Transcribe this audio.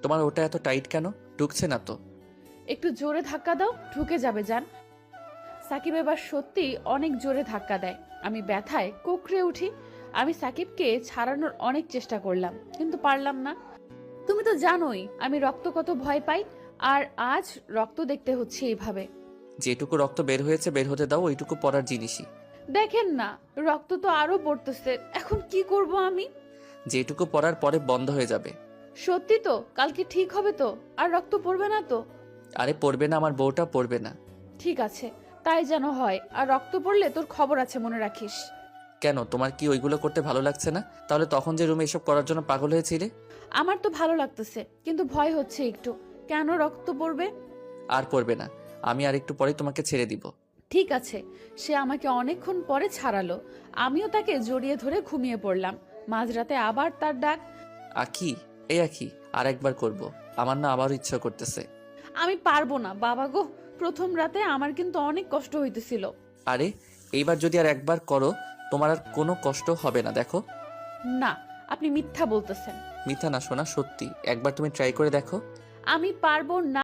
তোমার ওটা এত টাইট কেন? ঢুকছে না তো। একটু জোরে ধাক্কা দাও, ঢুকে যাবে জান। সাকিব এবার সত্যি অনেক জোরে ধাক্কা দেয়। আমি ব্যথায় কুকড়ে উঠি। আমি সাকিবকে ছাড়ানোর অনেক চেষ্টা করলাম, কিন্তু পারলাম না। তুমি তো জানোই আমি রক্ত কত ভয় পাই, আর আজ রক্ত দেখতে হচ্ছে এইভাবে। যেটুকু রক্ত বের হয়েছে বের হতে দাও, ওইটুকু পড়ার জিনিসই। দেখেন না, রক্ত তো আরো পড়তেছে। এখন কি করব আমি? যেটুকু পড়ার পরে বন্ধ হয়ে যাবে। সত্যি তো? কালকে ঠিক হবে তো? আর রক্ত পড়বে না তো? আরে পড়বে না, আমার বউটা পড়বে না। ঠিক আছে, তাই যেন হয়। আর রক্ত পড়লে তোর খবর আছে, মনে রাখিস। কেন, তোমার কি ওইগুলো করতে ভালো লাগছে না? তাহলে তখন যে রুমে এসব করার জন্য পাগল হয়েছিলে। আমার তো ভালো লাগতেছে, কিন্তু ভয় হচ্ছে একটু। কেন রক্ত পড়বে? আর পড়বে না, আমি আর একটু পরেই তোমাকে ছেড়ে দিব। ঠিক আছে। সে আমাকে অনেকক্ষণ পরে ছাড়ালো। আমিও তাকে জড়িয়ে ধরে ঘুমিয়ে পড়লাম। মাঝরাতে আবার তার ডাক। আখি, এই আখি, আর একবার করব। আমার না আবারও ইচ্ছা করতেছে। আমি পারবো না বাবা গো। প্রথম রাতে আমার কিন্তু অনেক কষ্ট হইতেছিল। আরে, এইবার যদি আর একবার করো, তোমার আর কোনো কষ্ট হবে না, দেখো। না, আপনি মিথ্যা বলতেছেন। মিথ্যা না সোনা, সত্যি। একবার তুমি ট্রাই করে দেখো। আমি পারবো না।